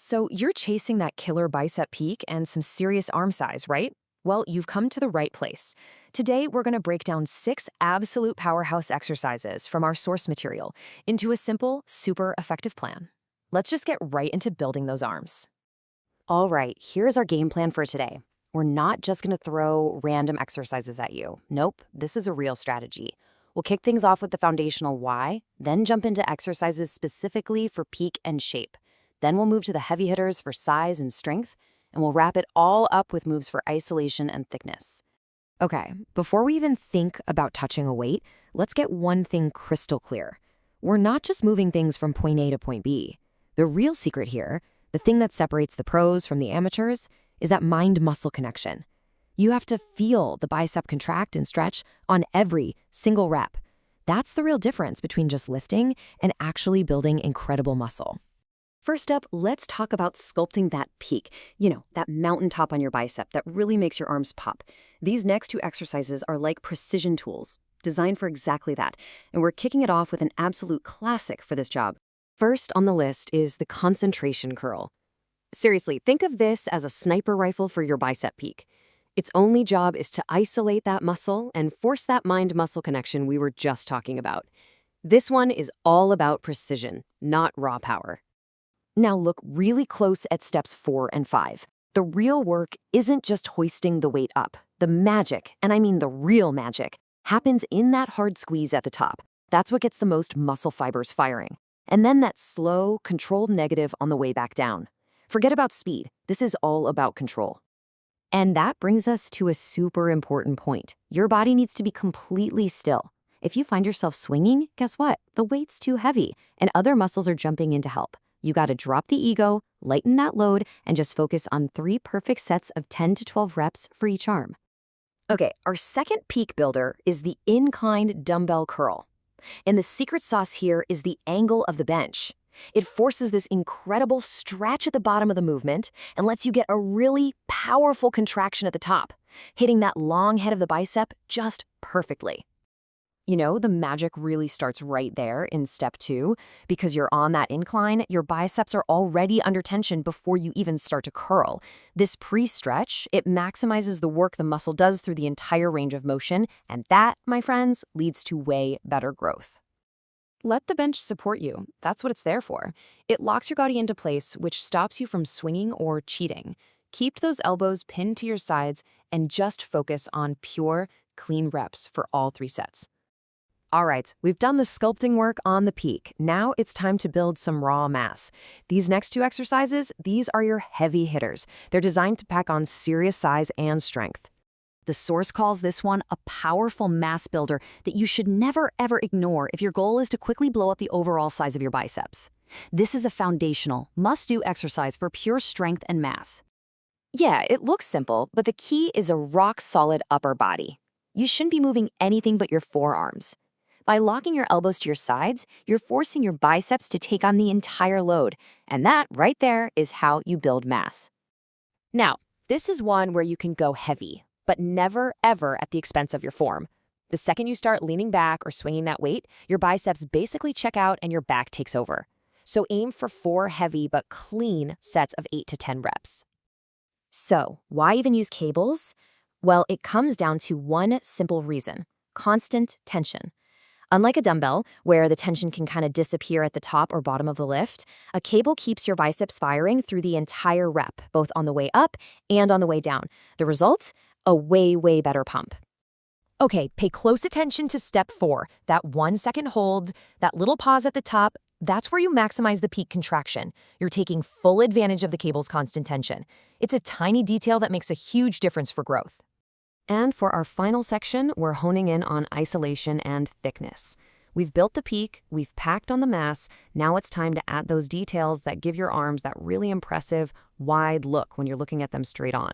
So you're chasing that killer bicep peak and some serious arm size, right? Well, you've come to the right place. Today, we're going to break down 6 absolute powerhouse exercises from our source material into a simple, super effective plan. Let's just get right into building those arms. All right, here's our game plan for today. We're not just going to throw random exercises at you. Nope, this is a real strategy. We'll kick things off with the foundational why, then jump into exercises specifically for peak and shape. Then we'll move to the heavy hitters for size and strength, and we'll wrap it all up with moves for isolation and thickness. Okay, before we even think about touching a weight, let's get one thing crystal clear. We're not just moving things from point A to point B. The real secret here, the thing that separates the pros from the amateurs, is that mind-muscle connection. You have to feel the bicep contract and stretch on every single rep. That's the real difference between just lifting and actually building incredible muscle. First up, let's talk about sculpting that peak, that mountaintop on your bicep that really makes your arms pop. These next 2 exercises are like precision tools, designed for exactly that, and we're kicking it off with an absolute classic for this job. First on the list is the concentration curl. Seriously, think of this as a sniper rifle for your bicep peak. Its only job is to isolate that muscle and force that mind-muscle connection we were just talking about. This one is all about precision, not raw power. Now look really close at steps 4 and 5. The real work isn't just hoisting the weight up. The magic, and I mean the real magic, happens in that hard squeeze at the top. That's what gets the most muscle fibers firing. And then that slow, controlled negative on the way back down. Forget about speed. This is all about control. And that brings us to a super important point. Your body needs to be completely still. If you find yourself swinging, guess what? The weight's too heavy, and other muscles are jumping in to help. You got to drop the ego, lighten that load, and just focus on 3 perfect sets of 10 to 12 reps for each arm. Okay, our second peak builder is the inclined dumbbell curl. And the secret sauce here is the angle of the bench. It forces this incredible stretch at the bottom of the movement and lets you get a really powerful contraction at the top, hitting that long head of the bicep just perfectly. The magic really starts right there in step 2. Because you're on that incline, your biceps are already under tension before you even start to curl. This pre-stretch, it maximizes the work the muscle does through the entire range of motion, and that, my friends, leads to way better growth. Let the bench support you. That's what it's there for. It locks your body into place, which stops you from swinging or cheating. Keep those elbows pinned to your sides and just focus on pure, clean reps for all 3 sets. All right, we've done the sculpting work on the peak. Now it's time to build some raw mass. These next 2 exercises, these are your heavy hitters. They're designed to pack on serious size and strength. The source calls this one a powerful mass builder that you should never ever ignore if your goal is to quickly blow up the overall size of your biceps. This is a foundational, must-do exercise for pure strength and mass. Yeah, it looks simple, but the key is a rock-solid upper body. You shouldn't be moving anything but your forearms. By locking your elbows to your sides, you're forcing your biceps to take on the entire load, and that right there is how you build mass. Now, this is one where you can go heavy, but never ever at the expense of your form. The second you start leaning back or swinging that weight, your biceps basically check out and your back takes over. So aim for 4 heavy but clean sets of 8 to 10 reps. So, why even use cables? Well, it comes down to one simple reason: constant tension. Unlike a dumbbell, where the tension can kind of disappear at the top or bottom of the lift, a cable keeps your biceps firing through the entire rep, both on the way up and on the way down. The result? A way, way better pump. Okay, pay close attention to step 4, that 1-second hold, that little pause at the top. That's where you maximize the peak contraction. You're taking full advantage of the cable's constant tension. It's a tiny detail that makes a huge difference for growth. And for our final section, we're honing in on isolation and thickness. We've built the peak, we've packed on the mass, now it's time to add those details that give your arms that really impressive, wide look when you're looking at them straight on.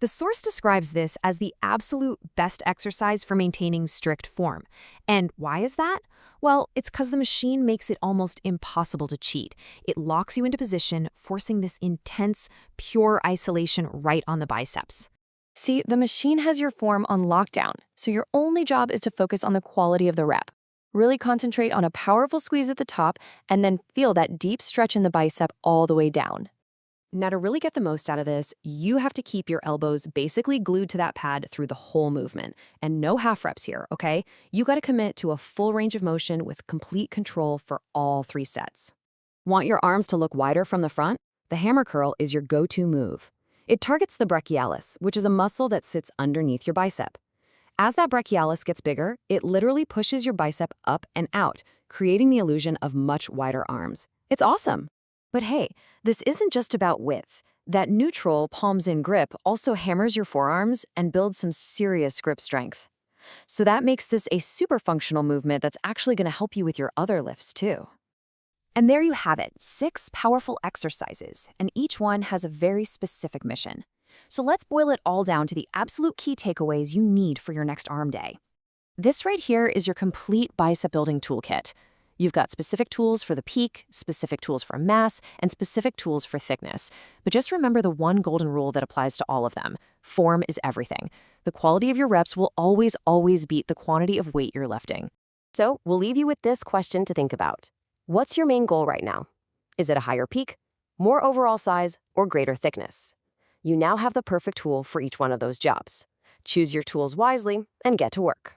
The source describes this as the absolute best exercise for maintaining strict form. And why is that? Well, it's because the machine makes it almost impossible to cheat. It locks you into position, forcing this intense, pure isolation right on the biceps. See, the machine has your form on lockdown, so your only job is to focus on the quality of the rep. Really concentrate on a powerful squeeze at the top and then feel that deep stretch in the bicep all the way down. Now, to really get the most out of this, you have to keep your elbows basically glued to that pad through the whole movement. And no half reps here, okay? You got to commit to a full range of motion with complete control for all 3 sets. Want your arms to look wider from the front? The hammer curl is your go-to move. It targets the brachialis, which is a muscle that sits underneath your bicep. As that brachialis gets bigger, it literally pushes your bicep up and out, creating the illusion of much wider arms. It's awesome. But hey, this isn't just about width. That neutral palms-in grip also hammers your forearms and builds some serious grip strength. So that makes this a super functional movement that's actually going to help you with your other lifts too. And there you have it, 6 powerful exercises, and each one has a very specific mission. So let's boil it all down to the absolute key takeaways you need for your next arm day. This right here is your complete bicep building toolkit. You've got specific tools for the peak, specific tools for mass, and specific tools for thickness. But just remember the one golden rule that applies to all of them. Form is everything. The quality of your reps will always beat the quantity of weight you're lifting. So we'll leave you with this question to think about. What's your main goal right now? Is it a higher peak, more overall size, or greater thickness? You now have the perfect tool for each one of those jobs. Choose your tools wisely and get to work.